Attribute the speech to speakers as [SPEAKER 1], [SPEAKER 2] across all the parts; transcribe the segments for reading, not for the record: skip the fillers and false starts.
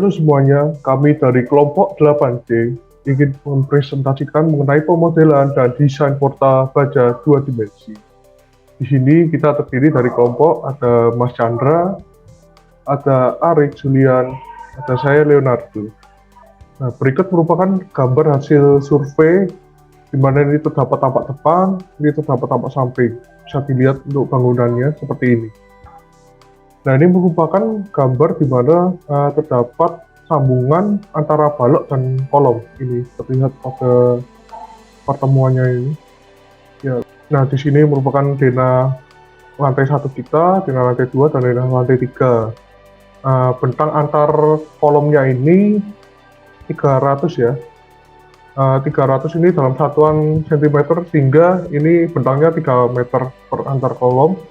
[SPEAKER 1] Halo semuanya, kami dari kelompok 8C ingin mempresentasikan mengenai pemodelan dan desain portal baja dua dimensi. Di sini kita terdiri dari kelompok, ada Mas Chandra, ada Arik Julian, ada saya Leonardo. Nah, berikut merupakan gambar hasil survei di mana ini terdapat tampak depan, ini terdapat tampak samping. Bisa dilihat untuk bangunannya seperti ini. Nah, ini merupakan gambar di mana terdapat sambungan antara balok dan kolom. Ini terlihat pada pertemuannya ini. Ya. Nah, di sini merupakan denah lantai 1 kita, denah lantai 2, dan denah lantai 3. Bentang antar kolomnya ini 300 ya. 300 ini dalam satuan cm, sehingga ini bentangnya 3 meter per antar kolom.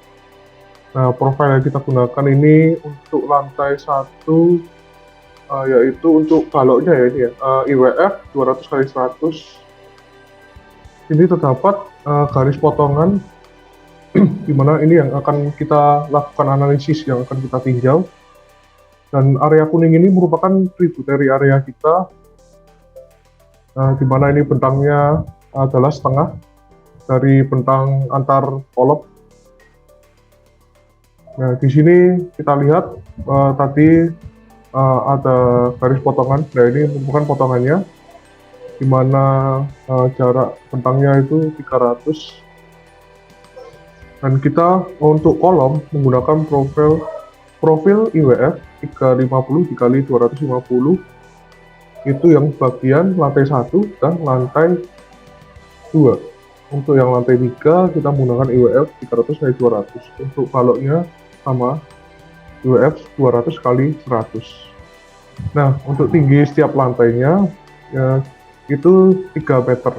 [SPEAKER 1] Nah, profil yang kita gunakan ini untuk lantai 1, yaitu untuk baloknya ya, ini ya, IWF 200x100. Ini terdapat garis potongan di mana ini yang akan kita lakukan analisis, yang akan kita tinjau. Dan area kuning ini merupakan tributary area kita, di mana ini bentangnya adalah setengah dari bentang antar kolom. Nah, di sini kita lihat tadi ada garis potongan. Nah, ini merupakan potongannya, di mana jarak bentangnya itu 300. Dan kita untuk kolom menggunakan profil IWF 350 dikali 250, itu yang bagian lantai 1 dan lantai 2. Untuk yang lantai 3 kita menggunakan IWF 300 kali 200. Untuk baloknya sama, IWF 200 kali 100. Nah, untuk tinggi setiap lantainya ya, itu 3 meter.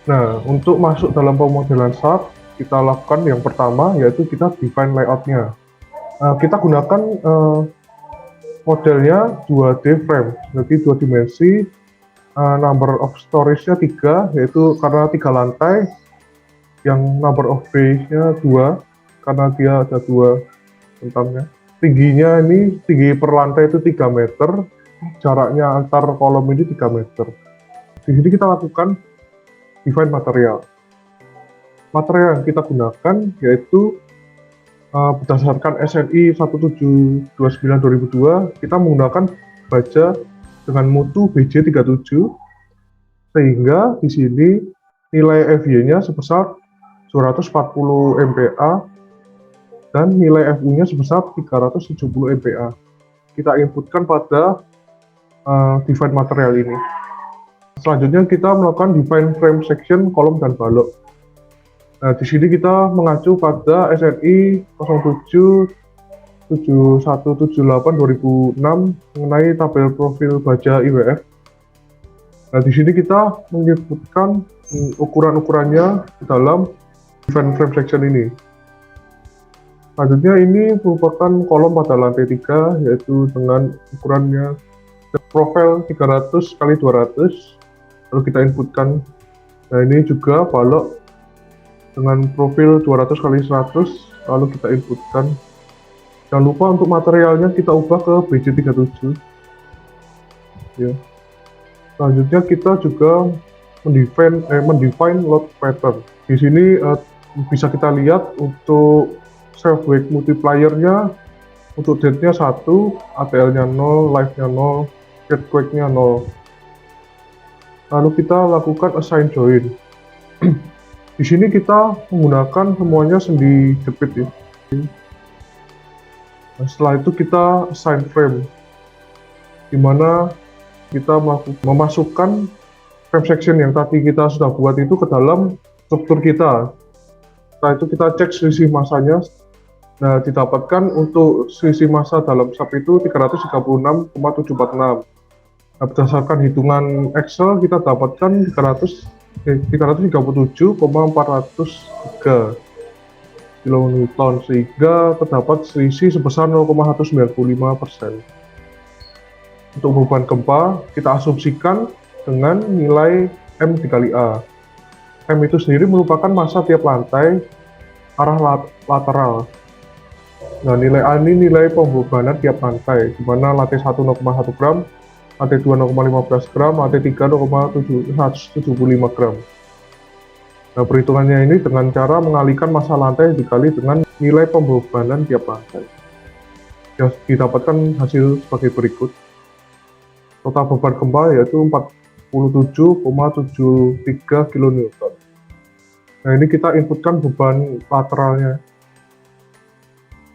[SPEAKER 1] Nah, untuk masuk dalam pemodelan SAP, kita lakukan yang pertama, yaitu kita define layoutnya. Kita gunakan modelnya 2D frame, jadi 2 dimensi. Number of storage-nya 3, yaitu karena 3 lantai. Yang number of base-nya 2, karena dia ada 2 bentangnya. Tingginya ini, tinggi per lantai itu 3 meter, jaraknya antar kolom ini 3 meter. Di sini kita lakukan define material. Material yang kita gunakan yaitu berdasarkan SNI 1729/2002, kita menggunakan baja dengan mutu BJ37, sehingga di sini nilai FY-nya sebesar 240 MPa dan nilai FU-nya sebesar 370 MPa. Kita inputkan pada define material ini. Selanjutnya kita melakukan define frame section, kolom, dan balok. Nah, di sini kita mengacu pada SNI 077178/2006 mengenai tabel profil baja IWF. Nah, di sini kita menyebutkan ukuran-ukurannya di dalam define frame section ini. Selanjutnya ini merupakan kolom pada lantai 3, yaitu dengan ukurannya profil 300 kali 200, lalu kita inputkan. Nah, ini juga balok dengan profil 200 kali 100, lalu kita inputkan. Jangan lupa untuk materialnya kita ubah ke BJ37 ya. Selanjutnya kita juga mendefine load pattern. Di sini bisa kita lihat untuk self weight multiplier-nya, untuk date-nya 1, ATL-nya 0, live-nya 0, earthquake-nya 0. Lalu kita lakukan assign join. Di sini kita menggunakan semuanya sendi jepit ya. Nah, setelah itu kita assign frame, di mana kita memasukkan frame section yang tadi kita sudah buat itu ke dalam struktur kita. Setelah itu kita cek selisih masanya. Nah, didapatkan untuk selisih massa dalam SAP itu 336,746. Nah, berdasarkan hitungan Excel kita dapatkan 337,403 kN, sehingga terdapat selisih sebesar 0,195%. Untuk beban gempa kita asumsikan dengan nilai M dikali A. M itu sendiri merupakan massa tiap lantai arah lateral. Nah, nilai A ini nilai pembebanan tiap lantai, di mana lantai 1 0,1 gram, lantai 2 0,15 gram, lantai 3 175 gram. Nah, perhitungannya ini dengan cara mengalihkan massa lantai dikali dengan nilai pembebanan tiap lantai. Yang didapatkan hasil sebagai berikut. Total beban gempa yaitu 47,73 kN. Nah, ini kita inputkan beban lateralnya.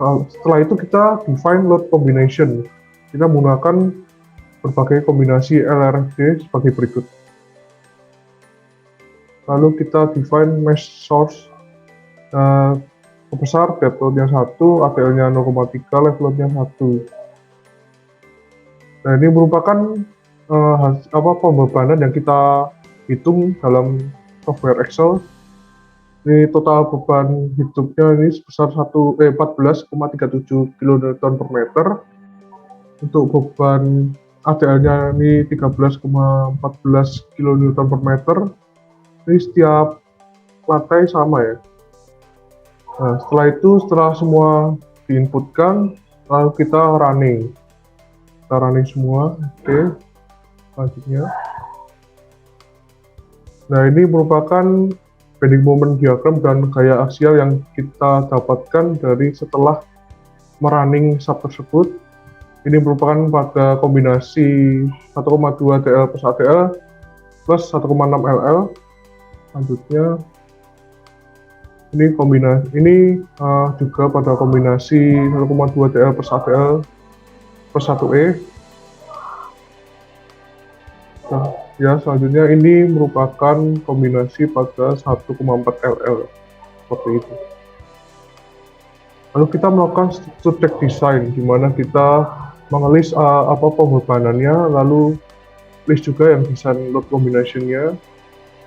[SPEAKER 1] Setelah itu kita define load combination. Kita menggunakan berbagai kombinasi LRFD sebagai berikut. Lalu kita define mesh source. Sebesar depth load-nya 1, ATL-nya 0,3, level load-nya 1. Nah, ini merupakan pembebanan yang kita hitung dalam software Excel. Ini total beban hidupnya ini sebesar 14,37 kN per meter. Untuk beban ATL-nya ini 13,14 kN per meter. Ini setiap lantai sama ya. Nah, setelah semua diinputkan, lalu kita running semua. Oke. Selanjutnya, nah ini merupakan bending moment diagram dan gaya aksial yang kita dapatkan dari setelah merunning sub tersebut. Ini merupakan pada kombinasi 1,2 TL plus ATL plus 1,6 LL. Selanjutnya, ini juga pada kombinasi 1,2 TL plus ATL plus 1E. Nah, ya, selanjutnya ini merupakan kombinasi pada 1,4 LL seperti itu. Lalu kita melakukan struktur check design, di mana kita mengelis pembebanannya, lalu list juga yang desain load combination-nya.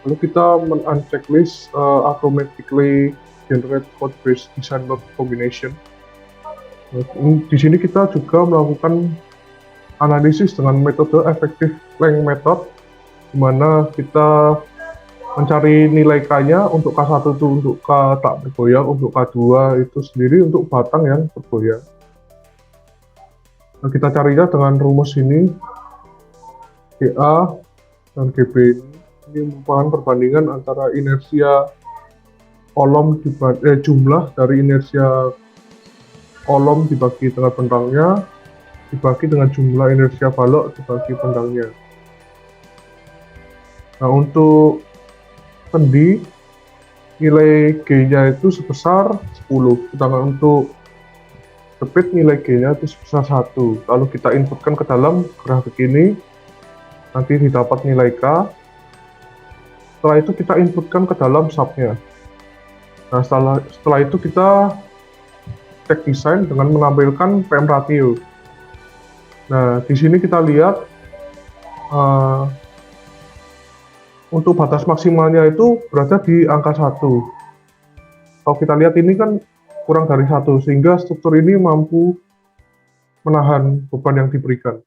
[SPEAKER 1] Lalu kita men-unchecklist automatically generate code-based design load combination. Nah, di sini kita juga melakukan analisis dengan metode effective length method, di mana kita mencari nilai K-nya untuk K1 itu untuk K tak bergoyang, untuk K2 itu sendiri untuk batang yang bergoyang. Nah, kita carinya dengan rumus ini, GA dan GB ini merupakan perbandingan antara inersia kolom jumlah dari inersia kolom dibagi dengan bentangnya dibagi dengan jumlah inersia balok dibagi bentangnya. Nah, untuk sendi nilai G-nya itu sebesar 10, sedangkan untuk speed nilai G-nya itu sebesar 1. Lalu kita inputkan ke dalam grafik ini, nanti didapat nilai K. Setelah itu kita inputkan ke dalam sub-nya. Nah, setelah itu kita cek desain dengan menampilkan PM ratio. Nah, di sini kita lihat untuk batas maksimalnya itu berada di angka 1. Kalau kita lihat ini kan kurang dari 1, sehingga struktur ini mampu menahan beban yang diberikan.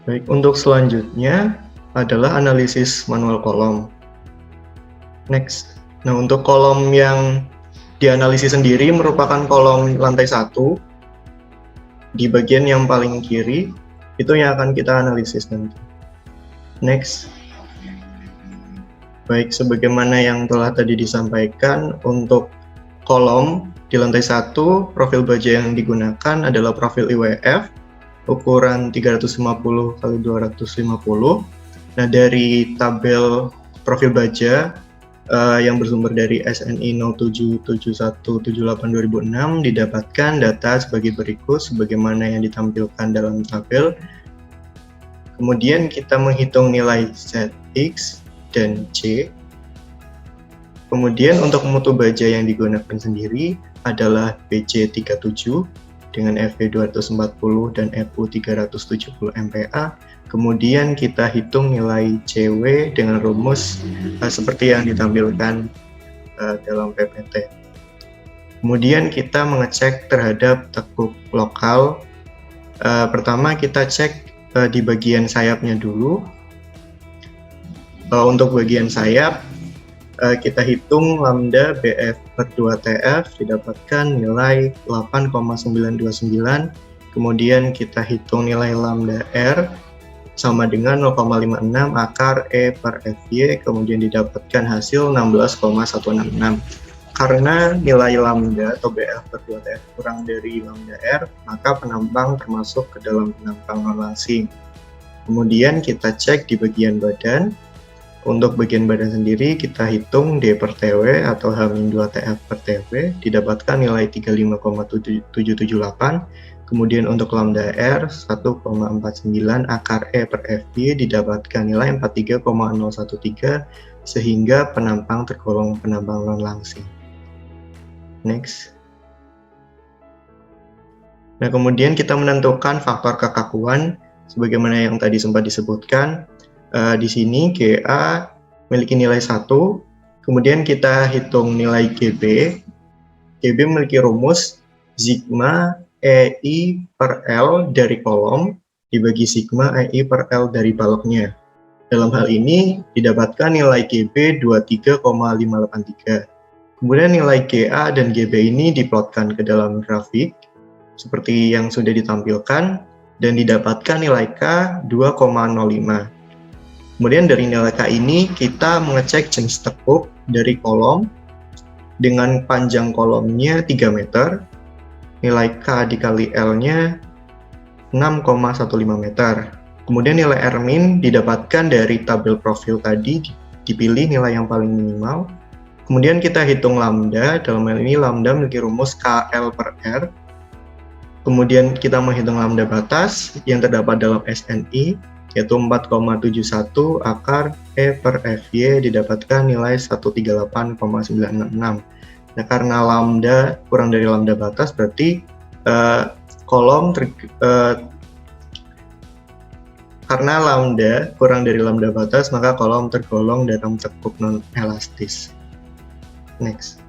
[SPEAKER 2] Baik, untuk selanjutnya adalah analisis manual kolom. Next. Nah, untuk kolom yang dianalisis sendiri merupakan kolom lantai 1 di bagian yang paling kiri, itu yang akan kita analisis nanti. Next. Baik, sebagaimana yang telah tadi disampaikan, untuk kolom di lantai 1, profil baja yang digunakan adalah profil IWF ukuran 350 x 250. Nah, dari tabel profil baja yang bersumber dari SNI 077178/2006 didapatkan data sebagai berikut sebagaimana yang ditampilkan dalam tabel. Kemudian kita menghitung nilai ZX dan C. Kemudian untuk mutu baja yang digunakan sendiri adalah BC37 dengan FV 240 dan FU 370 MPa. Kemudian kita hitung nilai CW dengan rumus seperti yang ditampilkan dalam PPT. Kemudian kita mengecek terhadap tekuk lokal. Pertama kita cek di bagian sayapnya dulu. Untuk bagian sayap, kita hitung lambda BF per 2TF didapatkan nilai 8,929. Kemudian kita hitung nilai lambda R sama dengan 0,56 akar E per FY, kemudian didapatkan hasil 16,166. Karena nilai lambda atau BF per 2TF kurang dari lambda R, maka penambang termasuk ke dalam penambang non-langsing. Kemudian kita cek di bagian badan. Untuk bagian badan sendiri kita hitung D per TW atau H-2TF per TW, didapatkan nilai 35,778. Kemudian untuk lambda R 1,49 akar E per FY didapatkan nilai 43,013, sehingga penambang tergolong penambang non-langsing. Next. Nah, kemudian kita menentukan faktor kekakuan sebagaimana yang tadi sempat disebutkan. Di sini GA memiliki nilai 1, kemudian kita hitung nilai GB. GB memiliki rumus sigma EI per L dari kolom dibagi sigma EI per L dari baloknya. Dalam hal ini didapatkan nilai GB 23,583. Kemudian nilai GA dan GB ini diplotkan ke dalam grafik seperti yang sudah ditampilkan dan didapatkan nilai K 2,05. Kemudian dari nilai K ini kita mengecek jenis tekuk dari kolom dengan panjang kolomnya 3 meter, nilai K dikali L-nya 6,15 meter. Kemudian nilai R-min didapatkan dari tabel profil tadi, dipilih nilai yang paling minimal. Kemudian kita hitung lambda, dalam hal ini lambda memiliki rumus KL per R. Kemudian kita menghitung lambda batas yang terdapat dalam SNI, yaitu 4,71 akar E per FY didapatkan nilai 138,966. Nah, karena lambda kurang dari lambda batas, berarti karena lambda kurang dari lambda batas, maka kolom tergolong dalam tekuk non-elastis. Next.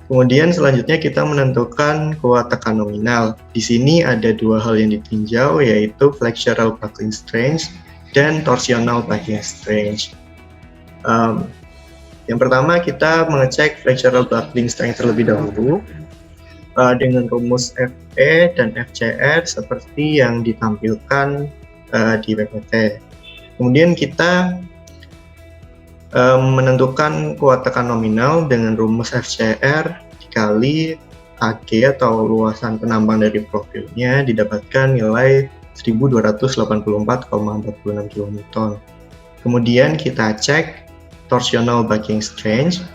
[SPEAKER 2] Kemudian selanjutnya kita menentukan kuat tekan nominal. Di sini ada dua hal yang ditinjau, yaitu flexural buckling strength dan torsional buckling strength. Yang pertama kita mengecek flexural buckling strength terlebih dahulu dengan rumus FE dan FCR seperti yang ditampilkan di PPT. Kemudian kita menentukan kuat tekan nominal dengan rumus FCR dikali AG atau luasan penambang dari profilnya didapatkan nilai 1284,46 kN. Kemudian kita cek torsional buckling strength.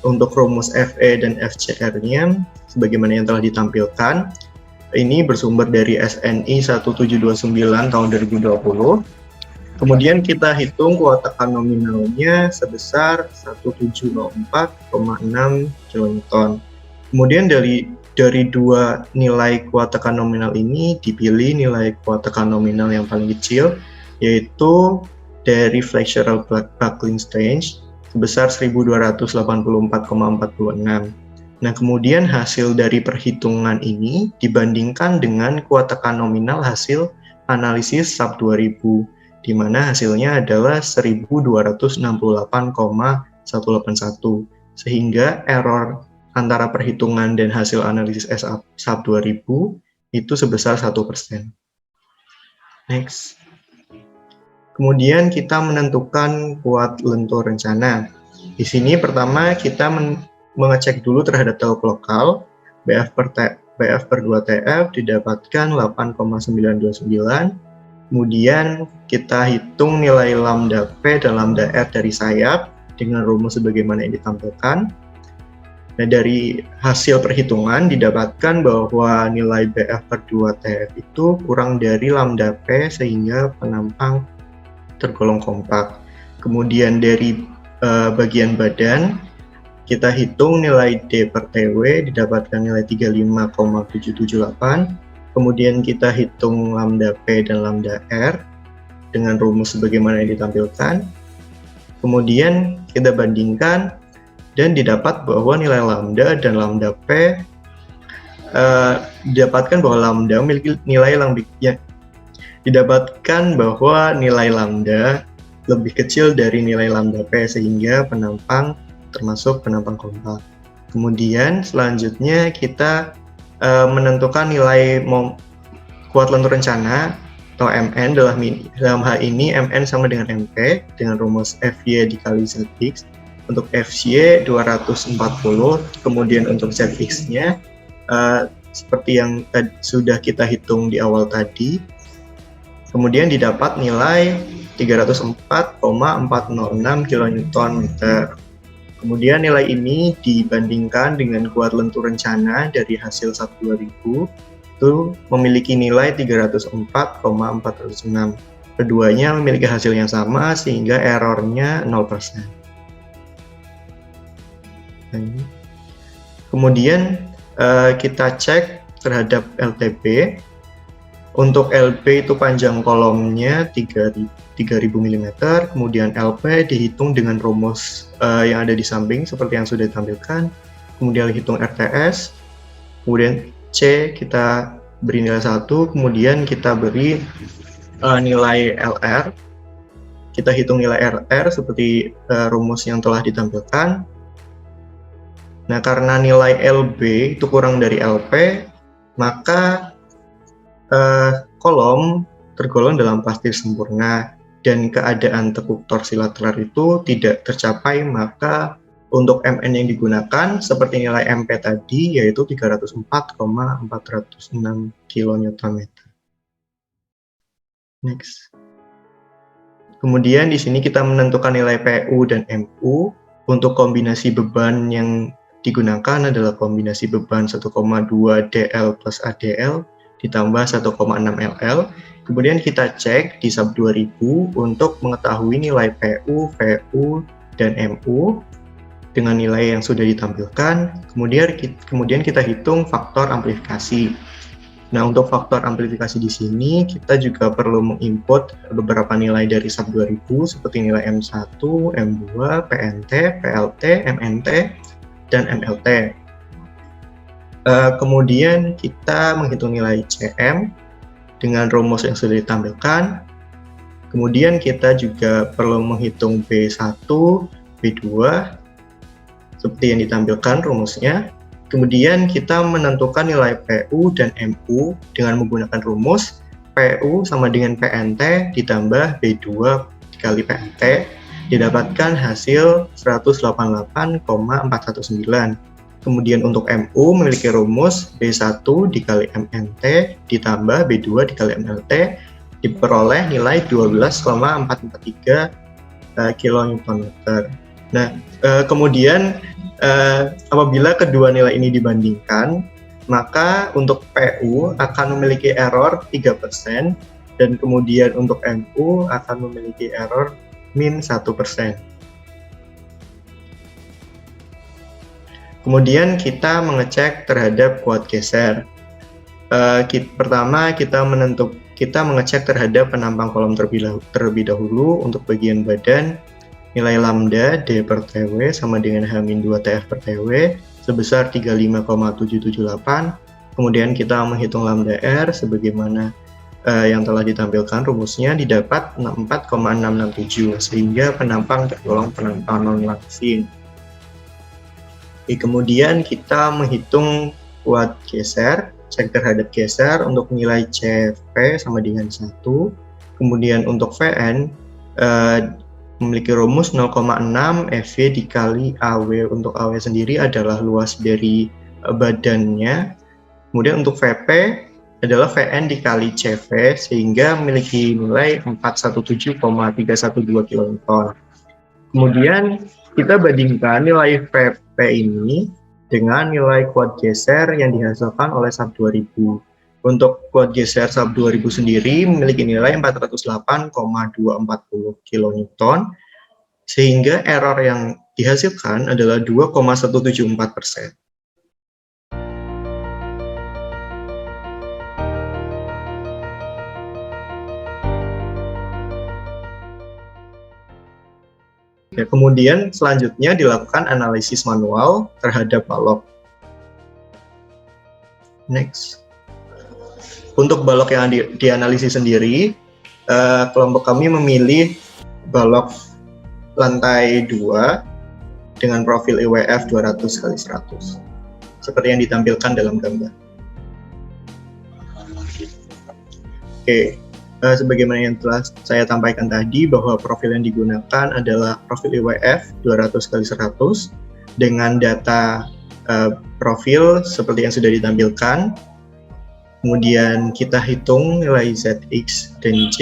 [SPEAKER 2] Untuk rumus FE dan FCR-nya sebagaimana yang telah ditampilkan, ini bersumber dari SNI 1729 tahun 2020. Kemudian kita hitung kuat tekan nominalnya sebesar 1704,6 kN. Kemudian dari dua nilai kuat tekan nominal ini dipilih nilai kuat tekan nominal yang paling kecil, yaitu dari flexural buckling strength sebesar 1284,46. Nah, kemudian hasil dari perhitungan ini dibandingkan dengan kuat tekan nominal hasil analisis SAP 2000, di mana hasilnya adalah 1268,181, sehingga error antara perhitungan dan hasil analisis SAP 2000 itu sebesar 1%. Next. Kemudian kita menentukan kuat lentur rencana. Di sini pertama kita mengecek dulu terhadap tekuk lokal. BF per 2TF didapatkan 8,929. Kemudian kita hitung nilai lambda P dan lambda R dari sayap dengan rumus sebagaimana yang ditampilkan. Nah, dari hasil perhitungan didapatkan bahwa nilai BF per 2TF itu kurang dari lambda P sehingga penampang tergolong kompak. Kemudian dari bagian badan kita hitung nilai D per TW didapatkan nilai 35,778. Kemudian kita hitung lambda P dan lambda R dengan rumus sebagaimana yang ditampilkan. Kemudian kita bandingkan dan didapat bahwa nilai lambda dan lambda P didapatkan bahwa lambda memiliki nilai didapatkan bahwa nilai lambda lebih kecil dari nilai lambda P sehingga penampang termasuk penampang kompak. Kemudian selanjutnya kita menentukan nilai kuat lentur rencana atau Mn. Dalam hal ini Mn sama dengan Mp dengan rumus Fy dikali Zx. Untuk Fy 240, kemudian untuk Zx-nya seperti yang sudah kita hitung di awal tadi, kemudian didapat nilai 304,406 kN/m. Kemudian nilai ini dibandingkan dengan kuat lentur rencana dari hasil SAP 2000 itu memiliki nilai 304,406. Keduanya memiliki hasil yang sama sehingga errornya 0%. Kemudian kita cek terhadap LTP. Untuk LP itu panjang kolomnya 3000 mm, kemudian LP dihitung dengan rumus yang ada di samping seperti yang sudah ditampilkan, kemudian hitung RTS, kemudian C kita beri nilai 1, kemudian kita beri nilai LR, kita hitung nilai RR seperti rumus yang telah ditampilkan. Nah, karena nilai LB itu kurang dari LP, maka kolom tergolong dalam plastik sempurna dan keadaan tekuk torsilateral itu tidak tercapai, maka untuk Mn yang digunakan seperti nilai Mp tadi yaitu 304,406 kN/m. Next. Kemudian di sini kita menentukan nilai Pu dan Mu. Untuk kombinasi beban yang digunakan adalah kombinasi beban 1,2 dl plus ADL ditambah 1,6 ll. Kemudian kita cek di SAP 2000 untuk mengetahui nilai Pu, Vu, dan Mu dengan nilai yang sudah ditampilkan. Kemudian kita hitung faktor amplifikasi. Nah, untuk faktor amplifikasi di sini kita juga perlu menginput beberapa nilai dari SAP 2000 seperti nilai M1, M2, PNT, PLT, MNT, dan MLT. Kemudian kita menghitung nilai Cm dengan rumus yang sudah ditampilkan. Kemudian kita juga perlu menghitung B1, B2 seperti yang ditampilkan rumusnya. Kemudian kita menentukan nilai Pu dan Mu dengan menggunakan rumus Pu sama dengan PNT ditambah B2 dikali PNT, didapatkan hasil 188,419. Kemudian untuk Mu memiliki rumus B1 dikali MNT ditambah B2 dikali MLT, diperoleh nilai 12,443 kN/m. Nah, kemudian apabila kedua nilai ini dibandingkan, maka untuk Pu akan memiliki error 3% dan kemudian untuk Mu akan memiliki error min 1%. Kemudian kita mengecek terhadap kuat geser. Pertama kita mengecek terhadap penampang kolom terlebih dahulu. Untuk bagian badan, nilai lambda D per TW sama dengan H-2 TF per TW sebesar 35,778. Kemudian kita menghitung lambda R sebagaimana yang telah ditampilkan rumusnya, didapat 64,667 sehingga penampang tergolong penampang non langsing. Kemudian kita menghitung kuat geser, cek terhadap geser untuk nilai CV sama dengan 1. Kemudian untuk Vn memiliki rumus 0,6 Fv dikali AW. Untuk AW sendiri adalah luas dari badannya. Kemudian untuk Vp adalah Vn dikali Cv sehingga memiliki nilai 417,312 kN. Kemudian kita bandingkan nilai Vp ini dengan nilai kuat geser yang dihasilkan oleh SAP 2000. Untuk kuat geser SAP 2000 sendiri memiliki nilai 408,240 kN, sehingga error yang dihasilkan adalah 2,174%. Ya, kemudian selanjutnya dilakukan analisis manual terhadap balok. Next. Untuk balok yang dianalisis sendiri, kelompok kami memilih balok lantai 2 dengan profil IWF 200x100 seperti yang ditampilkan dalam gambar. Oke, sebagaimana yang telah saya sampaikan tadi bahwa profil yang digunakan adalah profil IWF 200x100 dengan data profil seperti yang sudah ditampilkan. Kemudian kita hitung nilai ZX dan Y.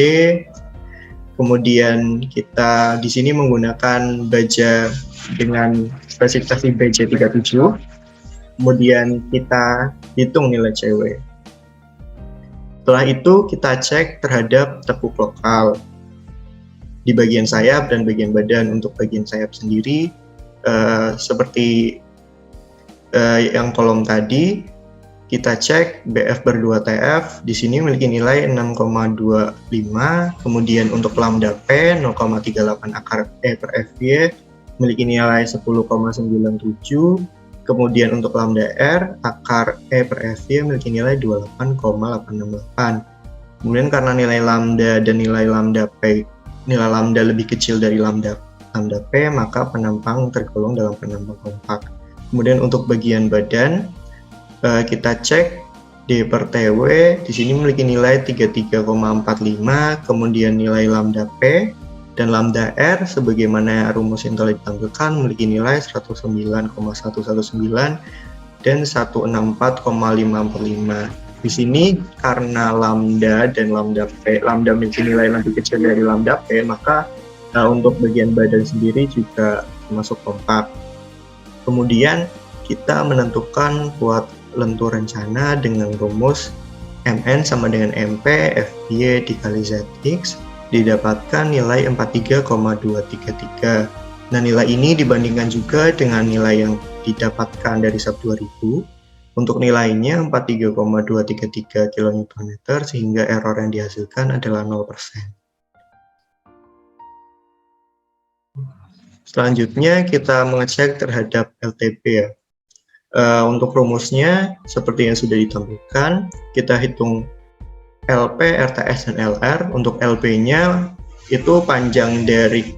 [SPEAKER 2] Kemudian kita di sini menggunakan baja dengan spesifikasi BJ37. Kemudian kita hitung nilai CW. Setelah itu kita cek terhadap tekuk lokal di bagian sayap dan bagian badan. Untuk bagian sayap sendiri seperti yang kolom tadi, kita cek BF ber 2TF di sini memiliki nilai 6,25, kemudian untuk lambda P 0,38 akar E per FY memiliki nilai 10,97, kemudian untuk lambda R akar E per FY memiliki nilai 28,868. Kemudian karena nilai lambda dan nilai lambda lebih kecil dari lambda P, maka penampang tergolong dalam penampang kompak. Kemudian untuk bagian badan, kita cek D per TW di sini memiliki nilai 33,45, kemudian nilai lambda P dan lambda R sebagaimana rumus yang telah ditampilkan memiliki nilai 109,119 dan 164,545. Di sini karena lambda dan lambda memiliki nilai lebih kecil dari lambda P, maka untuk bagian badan sendiri juga termasuk kompak. Kemudian kita menentukan kuat lentur rencana dengan rumus MN sama dengan MP FY dikali ZX, didapatkan nilai 43,233. Nah, nilai ini dibandingkan juga dengan nilai yang didapatkan dari SAP 2000. Untuk nilainya 43,233 kN, sehingga error yang dihasilkan adalah 0%. Selanjutnya kita mengecek terhadap LTP ya. Untuk rumusnya seperti yang sudah ditampilkan, kita hitung LP, RTS, dan LR. Untuk LP-nya itu panjang dari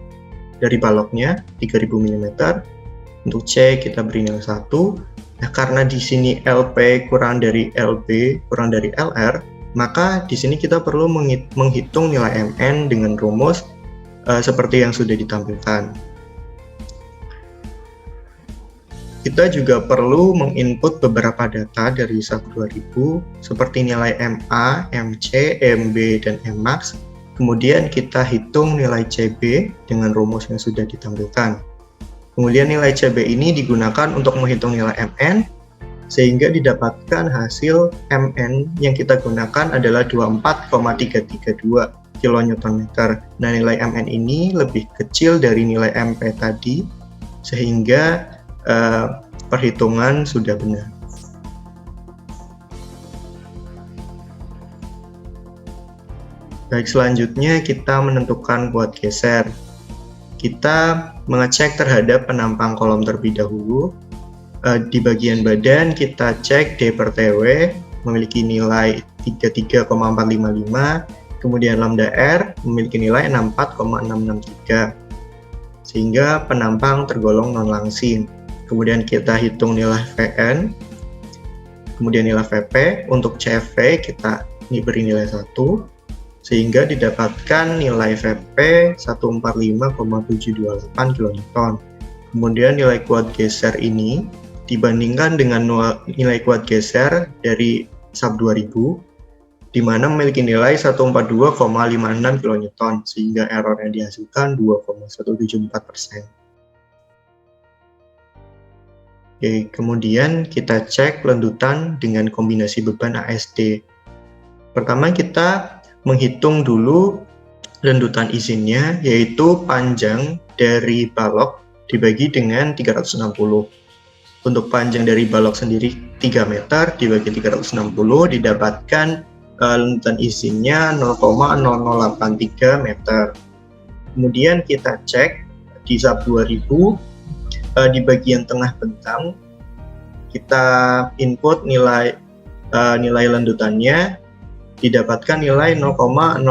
[SPEAKER 2] baloknya 3000 mm. Untuk C kita beri nilai 1. Nah, karena di sini LP kurang dari LB, kurang dari LR, maka di sini kita perlu menghitung nilai MN dengan rumus seperti yang sudah ditampilkan. Kita juga perlu menginput beberapa data dari SAP 2000 seperti nilai MA, MC, MB, dan MMAX. Kemudian kita hitung nilai CB dengan rumus yang sudah ditampilkan. Kemudian nilai CB ini digunakan untuk menghitung nilai MN, sehingga didapatkan hasil MN yang kita gunakan adalah 24,332 kN. Nah, nilai MN ini lebih kecil dari nilai MP tadi, sehingga perhitungan sudah benar. Baik, selanjutnya kita menentukan kuat geser. Kita mengecek terhadap penampang kolom terlebih dahulu. Di bagian badan kita cek D per TW memiliki nilai 33,455, kemudian lambda R memiliki nilai 64,663, sehingga penampang tergolong non langsing. Kemudian kita hitung nilai VN, kemudian nilai VP. Untuk CV kita diberi nilai 1, sehingga didapatkan nilai VP 145,728 kN. Kemudian nilai kuat geser ini dibandingkan dengan nilai kuat geser dari SAP 2000, di mana memiliki nilai 142,56 kN, sehingga error yang dihasilkan 2,174%. Oke, kemudian kita cek lendutan dengan kombinasi beban ASD. Pertama kita menghitung dulu lendutan izinnya, yaitu panjang dari balok dibagi dengan 360. Untuk panjang dari balok sendiri 3 meter dibagi 360 didapatkan lendutan izinnya 0,0083 meter. Kemudian kita cek di sub 2000, di bagian tengah bentang kita input nilai landutannya, didapatkan nilai 0,0081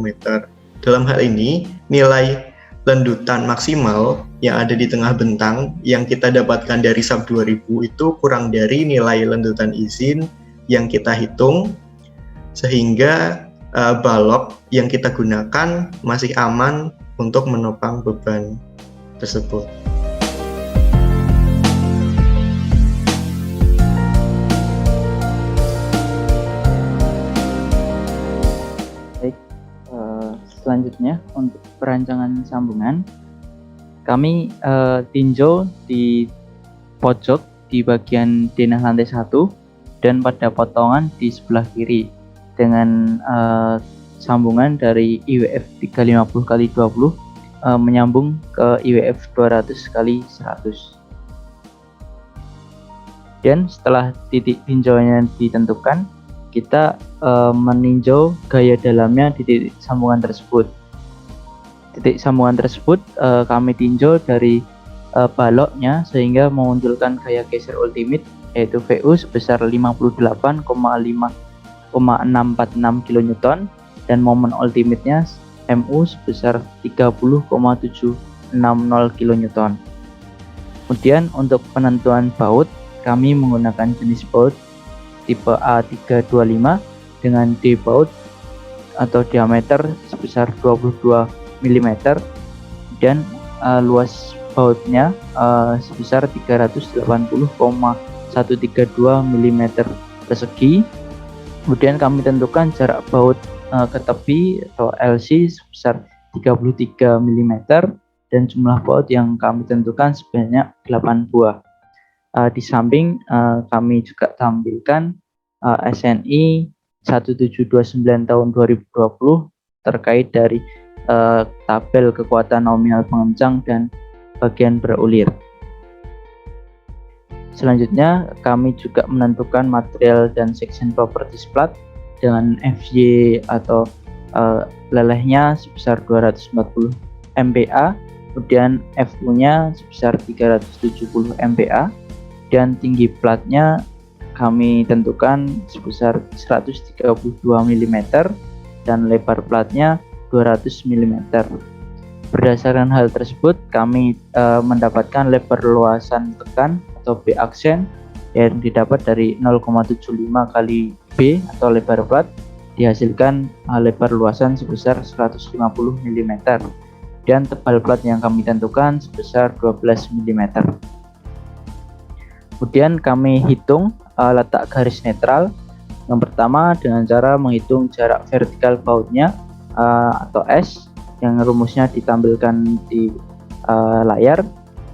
[SPEAKER 2] meter. Dalam hal ini, nilai landutan maksimal yang ada di tengah bentang yang kita dapatkan dari sub 2000 itu kurang dari nilai landutan izin yang kita hitung, sehingga balok yang kita gunakan masih aman untuk menopang beban tersebut.
[SPEAKER 3] Selanjutnya untuk perancangan sambungan, kami tinjau di pojok di bagian denah lantai 1 dan pada potongan di sebelah kiri dengan sambungan dari IWF 350x20 menyambung ke IWF 200x100. Dan setelah titik tinjauannya ditentukan, kita meninjau gaya dalamnya di titik sambungan tersebut. Titik sambungan tersebut kami tinjau dari baloknya sehingga memunculkan gaya geser ultimate yaitu VU sebesar 58,646 kN dan momen ultimate-nya MU sebesar 30,760 kN. Kemudian untuk penentuan baut, kami menggunakan jenis baut tipe A325 dengan D baut atau diameter sebesar 22 mm dan luas bautnya sebesar 380,132 mm persegi. Kemudian kami tentukan jarak baut ke tepi atau LC sebesar 33 mm dan jumlah baut yang kami tentukan sebanyak 8 buah. Di samping kami juga tampilkan SNI 1729 tahun 2020 terkait dari tabel kekuatan nominal pengencang dan bagian berulir. Selanjutnya kami juga menentukan material dan section properties plat dengan FY atau lelehnya sebesar 240 MPa, kemudian FU-nya sebesar 370 MPa, dan tinggi platnya kami tentukan sebesar 132 mm dan lebar platnya 200 mm. Berdasarkan hal tersebut, kami mendapatkan lebar luasan tekan atau B aksen yang didapat dari 0,75 kali B atau lebar plat, dihasilkan lebar luasan sebesar 150 mm dan tebal plat yang kami tentukan sebesar 12 mm. Kemudian kami hitung letak garis netral. Yang pertama dengan cara menghitung jarak vertikal bautnya atau S yang rumusnya ditampilkan di layar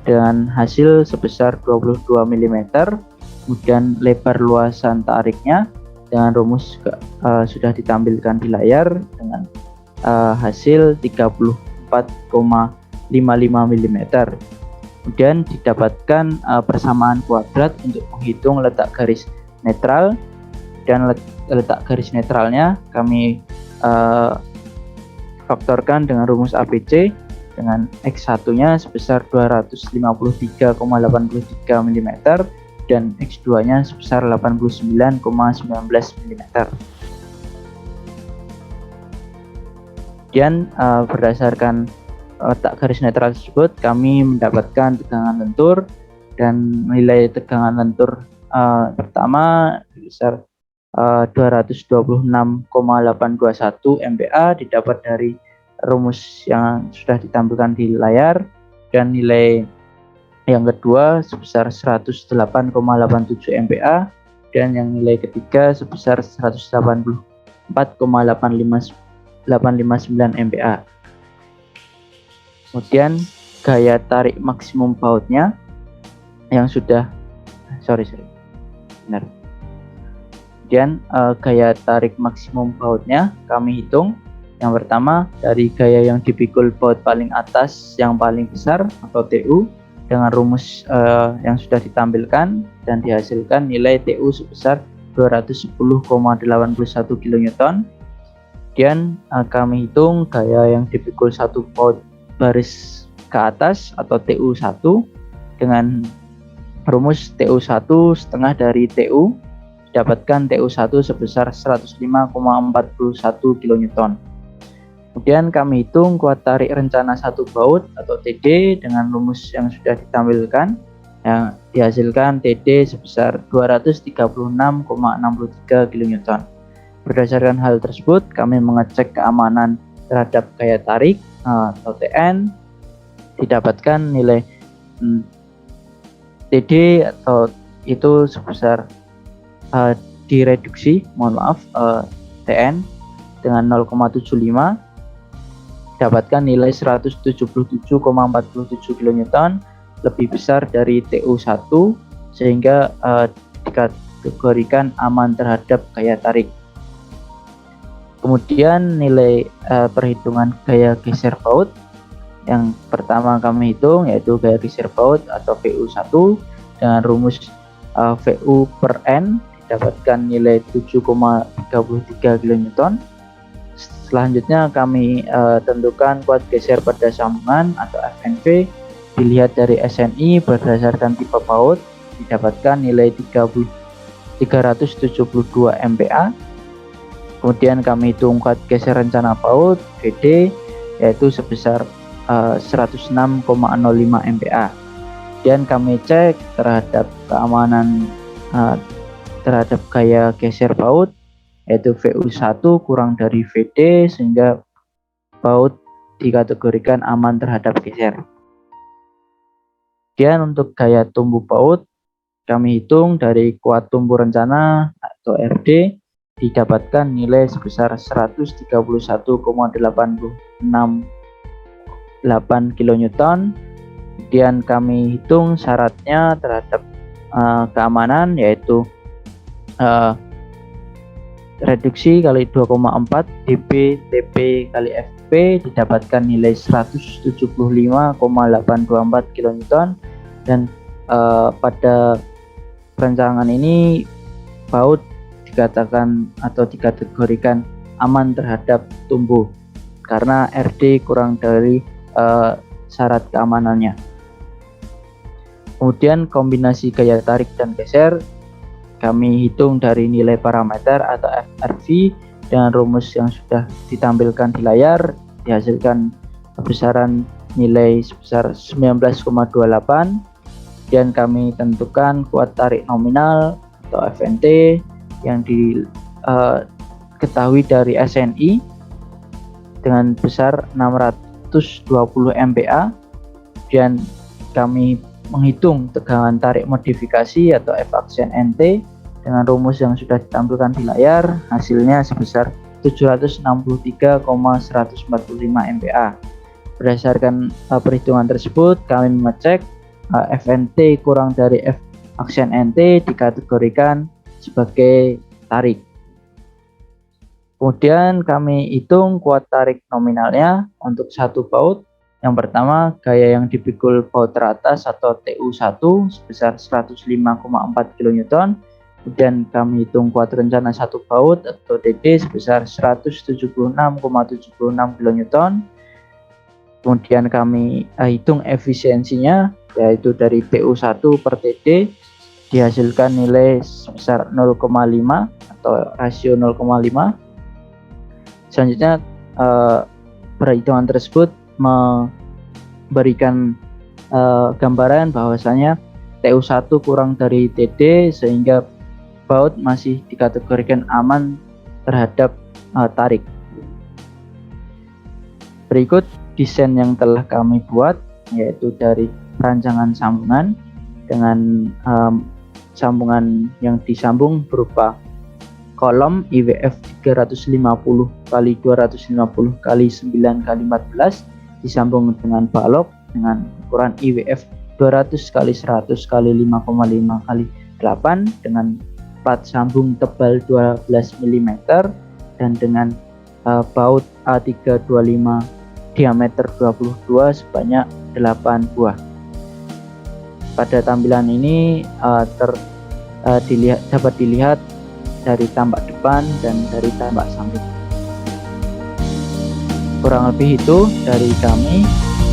[SPEAKER 3] dengan hasil sebesar 22 mm. Kemudian lebar luasan tariknya dengan rumus sudah ditampilkan di layar dengan hasil 34,55 mm. Kemudian didapatkan persamaan kuadrat untuk menghitung letak garis netral, dan letak garis netralnya kami faktorkan dengan rumus ABC dengan X1 nya sebesar 253,83 mm dan X2 nya sebesar 89,19 mm. Kemudian berdasarkan letak garis netral tersebut kami mendapatkan tegangan lentur, dan nilai tegangan lentur pertama sebesar 226,821 MPa didapat dari rumus yang sudah ditampilkan di layar, dan nilai yang kedua sebesar 108,87 MPa, dan yang nilai ketiga sebesar 184,859 MPa. Kemudian gaya tarik maksimum bautnya yang sudah Kemudian gaya tarik maksimum bautnya kami hitung. Yang pertama dari gaya yang dipikul baut paling atas yang paling besar atau TU dengan rumus yang sudah ditampilkan, dan dihasilkan nilai TU sebesar 210,81 kN. Kemudian kami hitung gaya yang dipikul satu baut baris ke atas atau TU1 dengan rumus TU1 setengah dari TU, didapatkan TU1 sebesar 105,41 kN. Kemudian kami hitung kuat tarik rencana satu baut atau TD dengan rumus yang sudah ditampilkan, yang dihasilkan TD sebesar 236,63 kN. Berdasarkan hal tersebut, kami mengecek keamanan terhadap gaya tarik atau TN, didapatkan nilai TD atau itu sebesar direduksi, TN dengan 0,75, dapatkan nilai 177,47 kN, lebih besar dari TU1 sehingga dikategorikan aman terhadap gaya tarik. Kemudian nilai perhitungan gaya geser baut yang pertama kami hitung yaitu gaya geser baut atau VU1 dengan rumus VU per N, didapatkan nilai 7,33 kN. Selanjutnya kami tentukan kuat geser pada sambungan atau FNV, dilihat dari SNI berdasarkan tipe baut, didapatkan nilai 372 MPa. Kemudian kami hitung kuat geser rencana baut GD yaitu sebesar 106,05 MPa. Kemudian kami cek terhadap keamanan terhadap gaya geser baut yaitu VU1 kurang dari VD sehingga baut dikategorikan aman terhadap geser. Kemudian untuk gaya tumbuh baut kami hitung dari kuat tumbuh rencana atau RD, didapatkan nilai sebesar 131,868 kN. Kemudian kami hitung syaratnya terhadap keamanan yaitu reduksi kali 2,4 dB TP kali FP, didapatkan nilai 175,824 kN. Dan pada perancangan ini baut dikatakan atau dikategorikan aman terhadap tumbuh karena RD kurang dari syarat keamanannya. Kemudian kombinasi gaya tarik dan geser kami hitung dari nilai parameter atau FRV dengan rumus yang sudah ditampilkan di layar, dihasilkan besaran nilai sebesar 19,28. Dan kami tentukan kuat tarik nominal atau FNT yang diketahui dari SNI dengan besar 620 MPa. Dan kami menghitung tegangan tarik modifikasi atau F aksen NT dengan rumus yang sudah ditampilkan di layar, hasilnya sebesar 763,145 MPa. Berdasarkan perhitungan tersebut, kami mengecek FNT kurang dari F aksen NT dikategorikan sebagai tarik. Kemudian kami hitung kuat tarik nominalnya untuk satu baut. Yang pertama, gaya yang dipikul baut teratas atau TU1 sebesar 105,4 kN. Kemudian kami hitung kuat rencana satu baut atau DD sebesar 176,76 kN. Kemudian kami hitung efisiensinya yaitu dari TU1 per TD, dihasilkan nilai sebesar 0,5 atau rasio 0,5. Selanjutnya perhitungan tersebut memberikan gambaran bahwasanya TU1 kurang dari TD sehingga baut masih dikategorikan aman terhadap tarik. Berikut desain yang telah kami buat yaitu dari rancangan sambungan dengan sambungan yang disambung berupa kolom IWF 350 kali 250 kali 9 kali 14 disambung dengan balok dengan ukuran IWF 200 kali 100 kali 5,5 kali 8 dengan plat sambung tebal 12 mm dan dengan baut A325 diameter 22 sebanyak 8 buah. Pada tampilan ini dapat dilihat dari tampak depan dan dari tampak samping. Kurang lebih itu dari kami.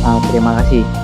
[SPEAKER 3] Terima kasih.